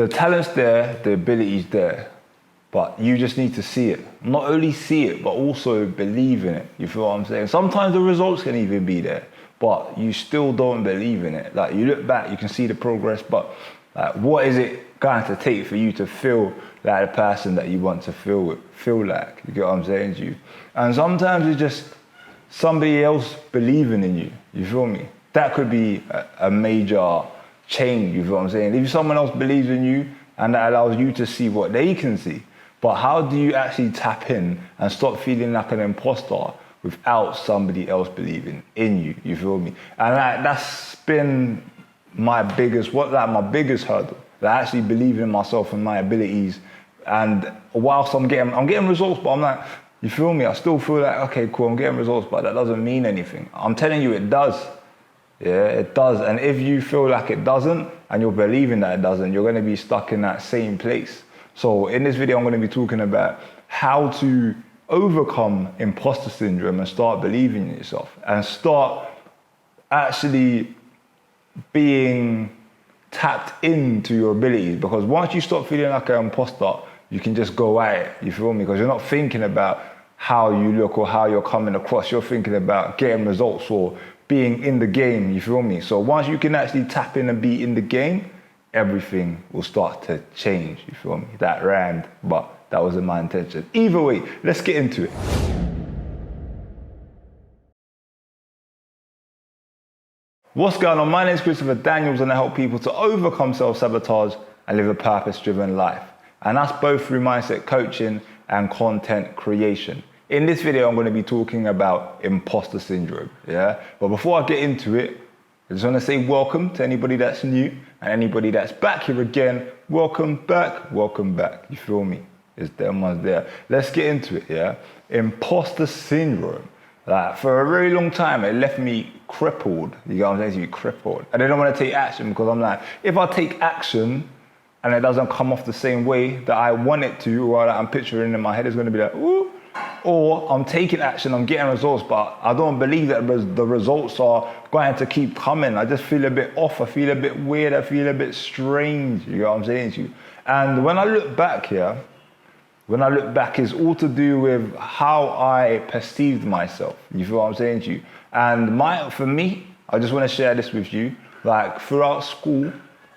the talent's there, the ability's there, but you just need to see it. Not only see it, but also believe in it. You feel what I'm saying? Sometimes the results can even be there, but you still don't believe in it. Like, you look back, you can see the progress, but like, what is it going to take for you to feel like the person that you want to feel like? You get what I'm saying to you? And sometimes it's just somebody else believing in you. You feel me? That could be a major change. You feel what I'm saying? If someone else believes in you and that allows you to see what they can see, but how do you actually tap in and stop feeling like an imposter without somebody else believing in you? You feel me? And that's been my biggest hurdle. Like, actually believing in myself and my abilities. And whilst I'm getting results, but I'm like, you feel me? I still feel like, okay, cool, I'm getting results, but that doesn't mean anything. I'm telling you, it does. Yeah, it does. And if you feel like it doesn't, and you're believing that it doesn't, you're going to be stuck in that same place. So in this video, I'm going to be talking about how to overcome imposter syndrome and start believing in yourself and start actually being tapped into your abilities. Because once you stop feeling like an imposter, you can just go at it. You feel me? Because you're not thinking about how you look or how you're coming across. You're thinking about getting results or being in the game. You feel me? So once you can actually tap in and be in the game, everything will start to change. You feel me? That rhymed, but that wasn't my intention. Either way, let's get into it. What's going on? My name is Christopher Daniels, and I help people to overcome self-sabotage and live a purpose-driven life. And that's both through mindset coaching and content creation. In this video, I'm going to be talking about imposter syndrome, yeah? But before I get into it, I just want to say welcome to anybody that's new and anybody that's back here again. Welcome back. You feel me? It's them ones there. Let's get into it, yeah? Imposter syndrome. Like, for a very long time, it left me crippled. You know what I'm saying? Crippled. I didn't want to take action because I'm like, if I take action and it doesn't come off the same way that I want it to, or that I'm picturing in my head, it's going to be like, ooh. Or I'm taking action, I'm getting results, but I don't believe that the results are going to keep coming. I just feel a bit off, I feel a bit weird, I feel a bit strange. You know what I'm saying to you? And when I look back here, it's all to do with how I perceived myself. You feel what I'm saying to you? And for me, I just want to share this with you. Like, throughout school,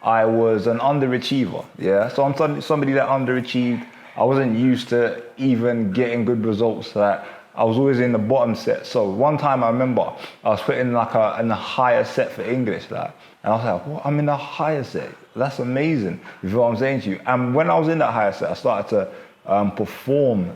I was an underachiever, yeah? So I'm somebody that underachieved. I wasn't used to even getting good results. That I was always in the bottom set. So one time I remember I was putting in a higher set for English, like, and I was like, what? I'm in the higher set. That's amazing. You feel what I'm saying to you? And when I was in that higher set, I started to perform.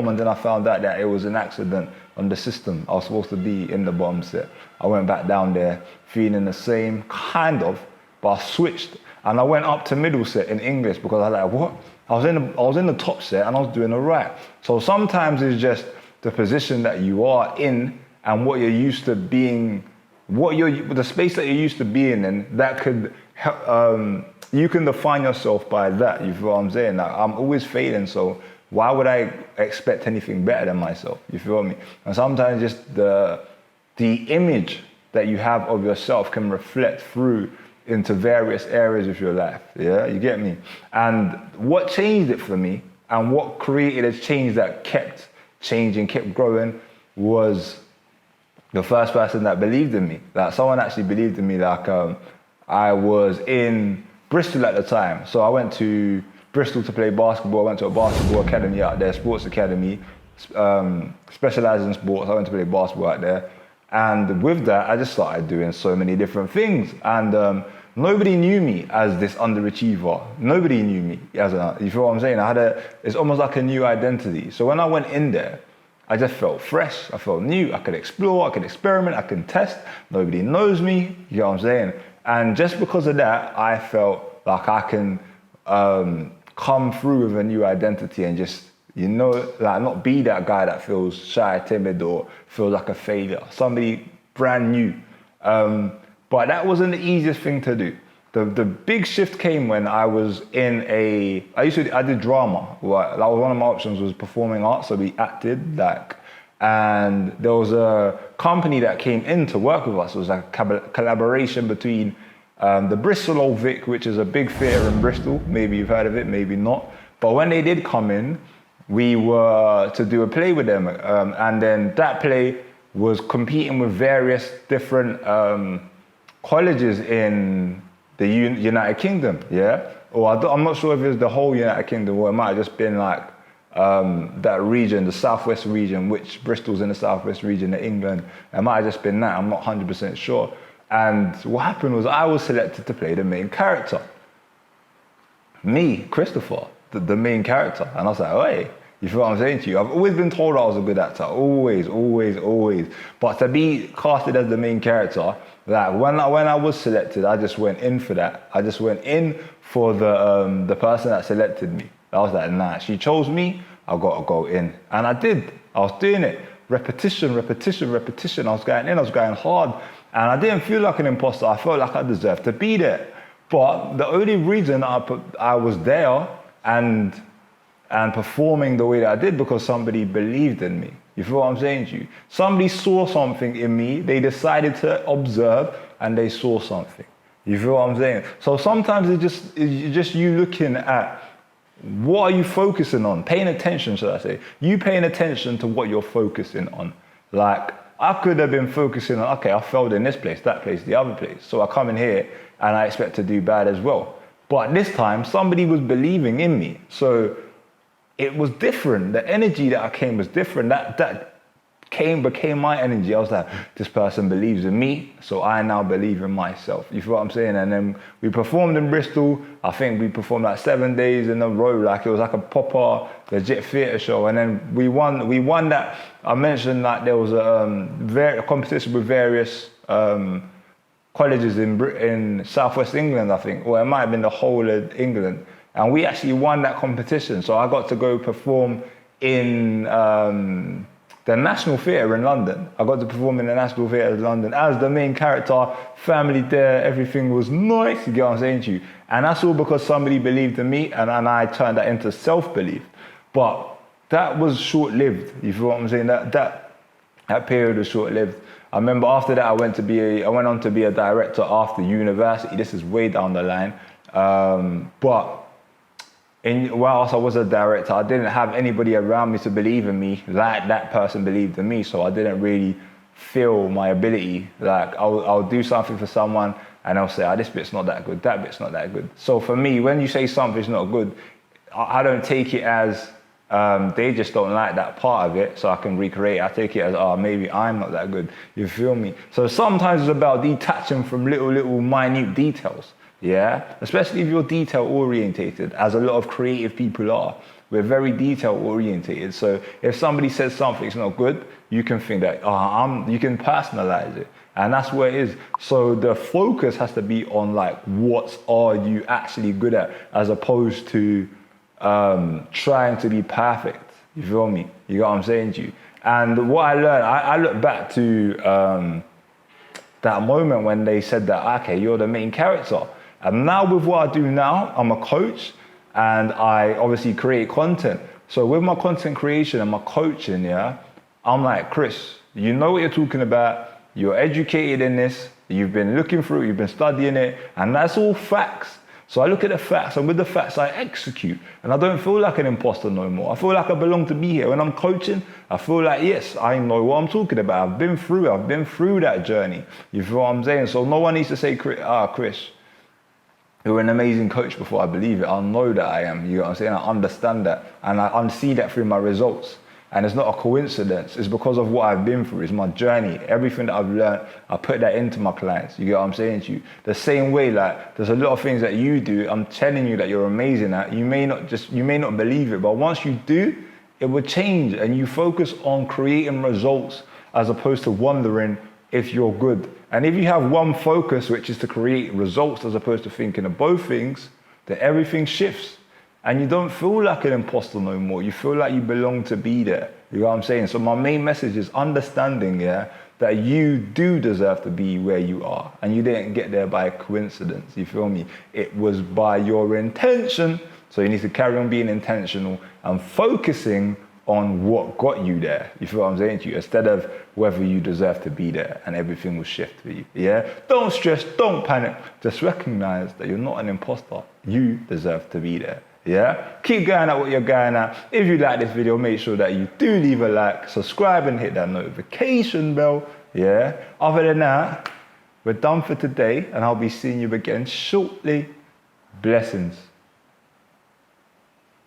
And then I found out that it was an accident on the system. I was supposed to be in the bottom set. I went back down there feeling the same, kind of, but I switched. And I went up to middle set in English because I was like, what? I was in the top set and I was doing all right. So sometimes it's just the position that you are in and what you're used to being, the space that you're used to being in, that could help, you can define yourself by that. You feel what I'm saying? Like, I'm always failing, so why would I expect anything better than myself? You feel me? And sometimes just the image that you have of yourself can reflect through into various areas of your life, yeah? You get me? And what changed it for me and what created a change that kept changing, kept growing, was the first person that believed in me. Like, someone actually believed in me. Like, I was in Bristol at the time. So I went to Bristol to play basketball. I went to a basketball academy out there, sports academy, specialized in sports. I went to play basketball out there. And with that, I just started doing so many different things. And nobody knew me as this underachiever. Nobody knew me as you feel what I'm saying? It's almost like a new identity. So when I went in there, I just felt fresh. I felt new. I could explore, I could experiment, I can test. Nobody knows me, you know what I'm saying? And just because of that, I felt like I can come through with a new identity and just, you know, like, not be that guy that feels shy, timid, or feels like a failure. Somebody brand new. But that wasn't the easiest thing to do. The big shift came when I was I did drama. Right? That was one of my options, was performing arts. So we acted, like, and there was a company that came in to work with us. It was like a collaboration between the Bristol Old Vic, which is a big theatre in Bristol. Maybe you've heard of it, maybe not. But when they did come in, we were to do a play with them. And then that play was competing with various different colleges in the United Kingdom, yeah? Or I'm not sure if it was the whole United Kingdom, or it might have just been like that region, the southwest region, which Bristol's in the southwest region of England. It might have just been that, I'm not 100% sure. And what happened was I was selected to play the main character. Me, Christopher, the main character. And I was like, oh, hey, you feel what I'm saying to you? I've always been told I was a good actor, always. But to be casted as the main character, like when I was selected, I just went in for that. I just went in for the person that selected me. I was like, nah, she chose me, I got to go in. And I did. I was doing it. Repetition. I was going in, I was going hard. And I didn't feel like an imposter. I felt like I deserved to be there. But the only reason I was there and performing the way that I did because somebody believed in me. You feel what I'm saying to you? Somebody saw something in me, they decided to observe, and they saw something. You feel what I'm saying? So sometimes it's just you looking at what are you focusing on? Paying attention, should I say. You paying attention to what you're focusing on. Like, I could have been focusing on, okay, I failed in this place, that place, the other place. So I come in here and I expect to do bad as well. But this time, somebody was believing in me. So it was different. The energy that I came was different. That became my energy. I was like, this person believes in me, so I now believe in myself. You feel what I'm saying? And then we performed in Bristol. I think we performed like 7 days in a row. Like it was like a proper, legit theatre show. And then we won that. I mentioned that there was a competition with various colleges in Southwest England, I think, or it might have been the whole of England. And we actually won that competition. So I got to go perform in the National Theatre in London. I got to perform in the National Theatre in London as the main character, family there, everything was nice, you get what I'm saying to you. And that's all because somebody believed in me and I turned that into self-belief. But that was short-lived, you feel what I'm saying? That period was short-lived. I remember after that I went on to be a director after university. This is way down the line. But whilst I was a director, I didn't have anybody around me to believe in me like that person believed in me. So I didn't really feel my ability. Like I'll do something for someone and I'll say, this bit's not that good, that bit's not that good. So for me, when you say something's not good, I don't take it as they just don't like that part of it, so I can recreate it. I take it as, maybe I'm not that good. You feel me? So sometimes it's about detaching from little minute details. Yeah, especially if you're detail orientated, as a lot of creative people are. We're very detail orientated. So if somebody says something's not good, you can think that, you can personalize it. And that's what it is. So the focus has to be on like, what are you actually good at, as opposed to trying to be perfect. You feel me? You got what I'm saying to you? And what I learned, I look back to that moment when they said that, okay, you're the main character. And now with what I do now, I'm a coach and I obviously create content. So with my content creation and my coaching, yeah, I'm like, Chris, you know what you're talking about. You're educated in this. You've been looking through it. You've been studying it. And that's all facts. So I look at the facts, and with the facts, I execute. And I don't feel like an imposter no more. I feel like I belong to be here. When I'm coaching, I feel like, yes, I know what I'm talking about. I've been through that journey. You feel what I'm saying? So no one needs to say, Chris, you're an amazing coach before I believe it. I know that I am. You know what I'm saying? I understand that. And I see that through my results. And it's not a coincidence. It's because of what I've been through. It's my journey. Everything that I've learned, I put that into my clients. You get what I'm saying to you? The same way, like, there's a lot of things that you do, I'm telling you that you're amazing at. You may not believe it, but once you do, it will change. And you focus on creating results as opposed to wondering if you're good. And if you have one focus, which is to create results as opposed to thinking of both things, then everything shifts. And you don't feel like an imposter no more. You feel like you belong to be there. You know what I'm saying? So my main message is understanding, that you do deserve to be where you are. And you didn't get there by coincidence. You feel me? It was by your intention. So you need to carry on being intentional and focusing on what got you there. You feel what I'm saying to you? Instead of whether you deserve to be there, and everything will shift for you. Yeah? Don't stress, don't panic. Just recognize that you're not an imposter. You deserve to be there. Yeah? Keep going at what you're going at. If you like this video, make sure that you do leave a like, subscribe, and hit that notification bell. Yeah? Other than that, we're done for today, and I'll be seeing you again shortly. Blessings.